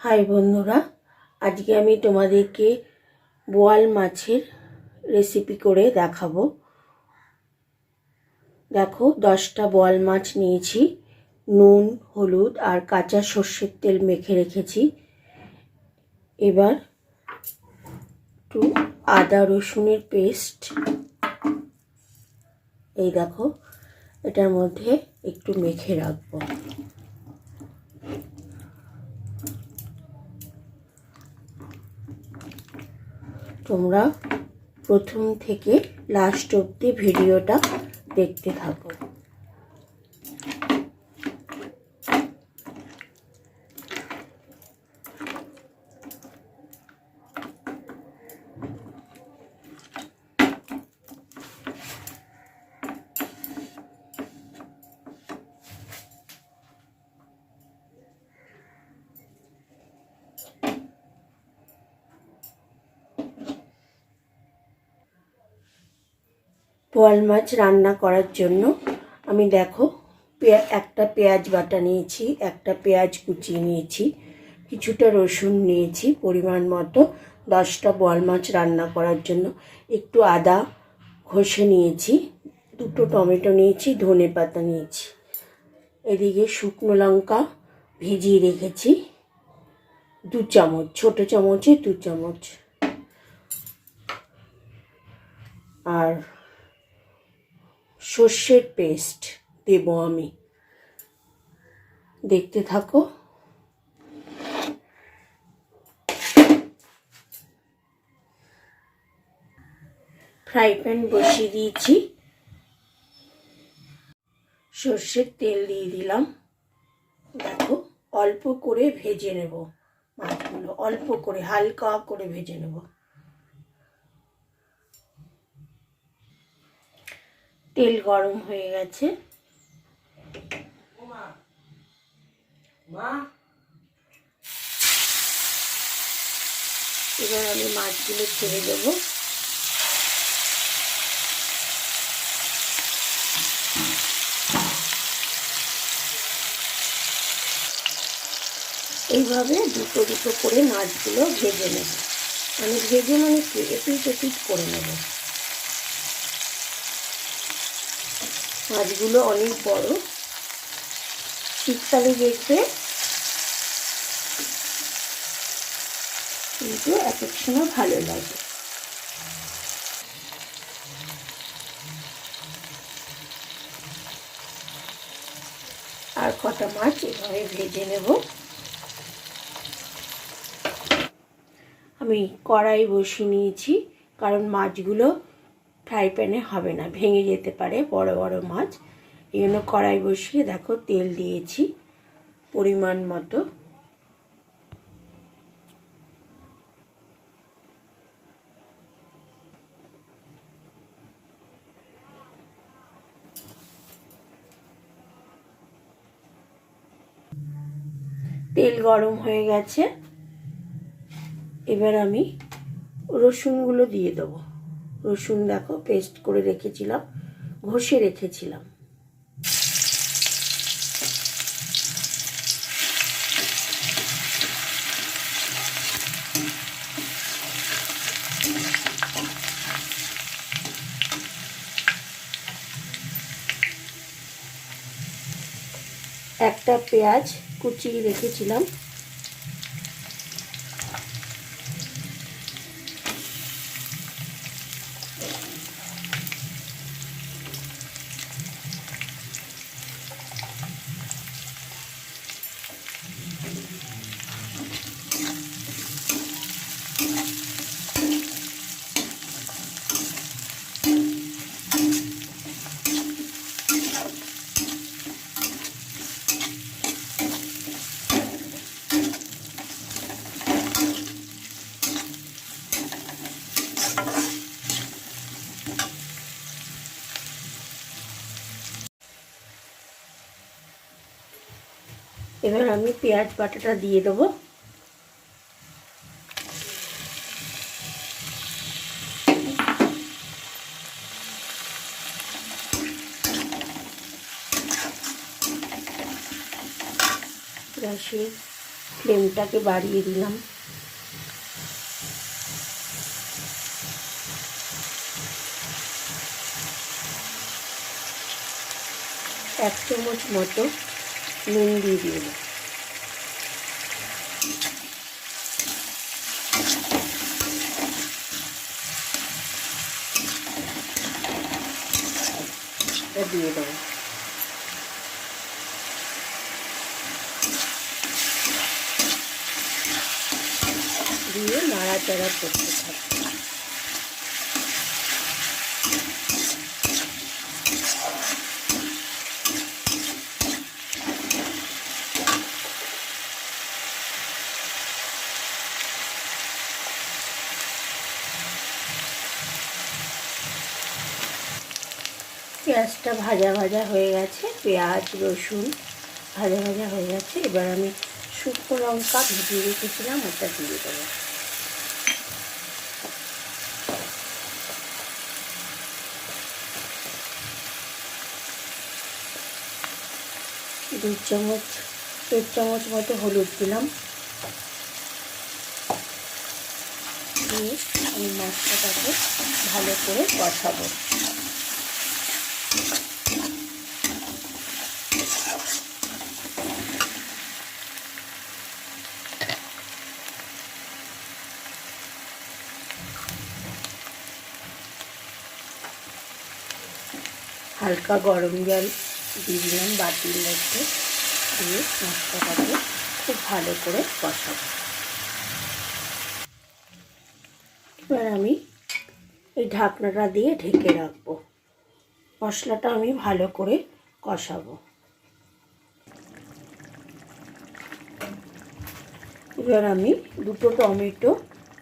High বন্ধুরা, আজকে আমি তোমাদেরকে বোয়াল মাছের রেসিপি করে দেখাবো। দেখো, 10টা বোয়াল মাছ নিয়েছি। নুন, হলুদ আর কাঁচা সর্ষের তেল মেখে রেখেছি। এবার একটু আদা রসুনের পেস্ট, এই দেখো, এটার মধ্যে একটু মেখে রাখবো। তোমরা প্রথম থেকে লাস্ট অবধি ভিডিওটা দেখতে থাকো। বোয়াল মাছ রান্না করার জন্য আমি দেখো একটা পেঁয়াজ বাটা নিয়েছি, একটা পেঁয়াজ কুচিয়ে নিয়েছি, কিছুটা রসুন নিয়েছি পরিমাণ মতো। 10টা বোয়াল মাছ রান্না করার জন্য একটু আদা ঘষে নিয়েছি, 2টো টমেটো নিয়েছি, ধনে পাতা নিয়েছি। এদিকে শুকনো লঙ্কা ভিজিয়ে রেখেছি 2 চামচ, ছোট চামচে 2 চামচ। আর সর্ষের পেস্ট দেব আমি, দেখতে থাকো। ফ্রাই প্যান বসিয়ে দিয়েছি, সর্ষের তেল দিয়ে দিলাম। দেখো, অল্প করে ভেজে নেব মাছগুলো, অল্প করে হালকা করে ভেজে নেব। তেল গরম হয়ে গেছে। এবার আমি মাছগুলো ছেড়ে দেবো। এইভাবে দুটো দুটো করে মাছগুলো ভেজে নেব। আমি ভেজে মানে কি এপিট এপিট করে নেব। মাছগুলো অনেক বড়, শীতকালে দেখবে, কিন্তু এক এক সময় ভালো লাগে। আর কটা মাছ এভাবে ভেজে নেব। আমি কড়াই বসিয়ে নিয়েছি, কারণ মাছগুলো ফ্রাই প্যানে হবে না, ভেঙে যেতে পারে বড় বড় মাছ। এই জন্য কড়াই বসিয়ে দেখো তেল দিয়েছি পরিমাণ মতো। তেল গরম হয়ে গেছে, এবার আমি রসুনগুলো দিয়ে দেবো। রসুন দেখো পেস্ট করে রেখেছিলাম, ঘষে রেখেছিলাম। একটা পেঁয়াজ কুচিয়ে রেখেছিলাম, এবার আমি পেঁয়াজ বাটাটা দিয়ে দেবো। গ্যাসের ফ্লেমটাকে বাড়িয়ে দিলাম। এক চামচ মতো নুন দিয়ে দিলাম। দিয়ে দেবো। দিয়ে নাড়াচাড়া করতে থাকবো। পেঁয়াজটা ভাজা ভাজা হয়ে গেছে, পেঁয়াজ রসুন ভাজা ভাজা হয়ে গেছে। এবার আমি শুকনো লঙ্কা ভিজিয়ে রেখেছিলাম, ওটা দিয়ে দেবো। দেড় চামচ মতো হলুদ দিলাম। দিয়ে আমি মশলাটাকে ভালো করে কষাবো। হালকা গরম জল দিয়ে দিলাম বাটির মধ্যে, দিয়ে মশলাটাকে খুব ভালো করে কষাবো। এবার আমি এই ঢাকনাটা দিয়ে ঢেকে রাখবো। মশলাটা আমি ভালো করে কষাবো। এবার আমি দুটো টমেটো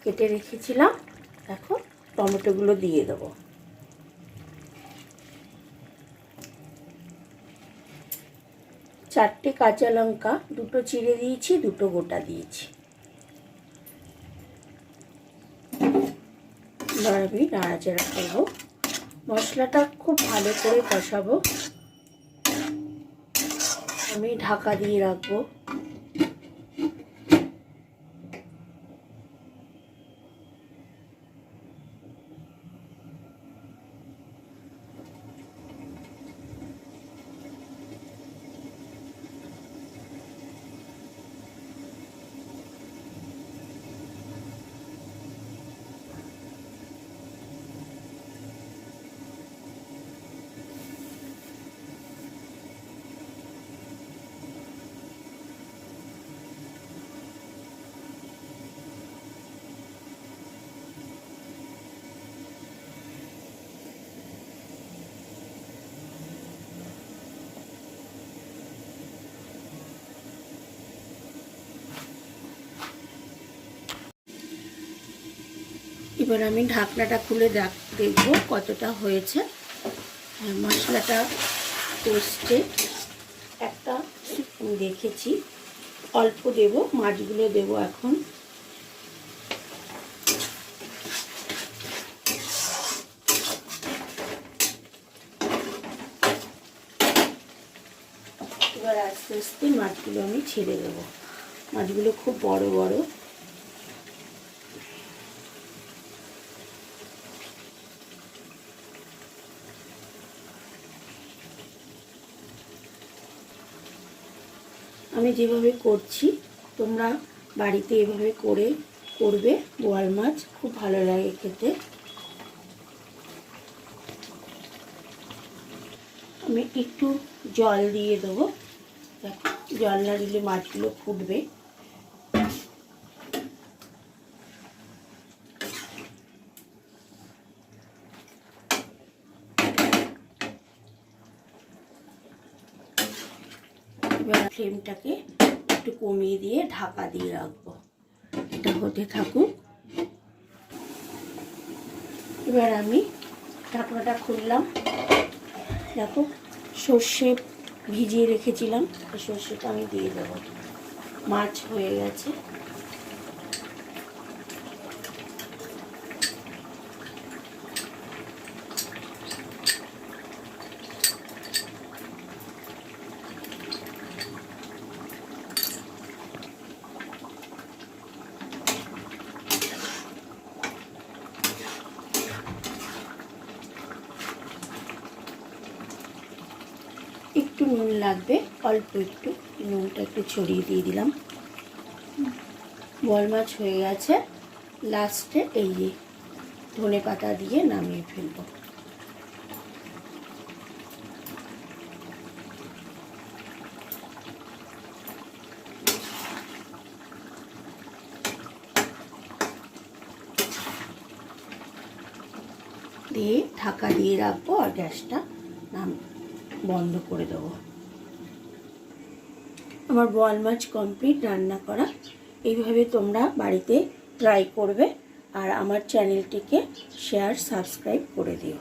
কেটে রেখেছিলাম, এখন টমেটোগুলো দিয়ে দেবো। চারটে কাঁচা লঙ্কা দুটো চিড়ে দিয়েছি, দুটো গোটা দিয়েছি। এবার আমি নাড়াচাড়া করবো। মশলাটা খুব ভালো করে কষাবো। আমি ঢাকা দিয়ে রাখবো। এবার আমি ঢাকনাটা খুলে দেখব কতটা হয়েছে। মশলাটা কষতে একটা দেখেছি, অল্প দেব, মাছগুলো দেব এখন। এবার আস্তে আস্তে মাছগুলো আমি ছেড়ে দেবো। মাছগুলো খুব বড় বড়। আমি যেভাবে করছি তোমরা বাড়িতে এভাবে করবে। বোয়াল মাছ খুব ভালো লাগে খেতে। আমি একটু জল দিয়ে দেবো, দেখো জল না দিলে মাছগুলো ফুটবে। এবার ফ্লেমটাকে একটু কমিয়ে দিয়ে ঢাকা দিয়ে রাখবো, এটা হতে থাকুক। এবার আমি ঢাকনাটা খুললাম। দেখো সর্ষে ভিজিয়ে রেখেছিলাম, সর্ষেটা আমি দিয়ে দেবো। মাছ হয়ে গেছে। নুন লাগবে, অল্প একটু নুনটা একটু ছড়িয়ে দিয়ে দিলাম। বোয়াল মাছ হয়ে গেছে, লাস্টে এই যে ধনে পাতা দিয়ে নামিয়ে ফেলবো। দিয়ে ঢাকা দিয়ে রাখবো আর গ্যাসটা বন্ধ করে দেবো। আমার বোয়াল মাছ কমপ্লিট রান্না করা। এইভাবে তোমরা বাড়িতে ট্রাই করবে আর আমার চ্যানেলটিকে শেয়ার সাবস্ক্রাইব করে দিও।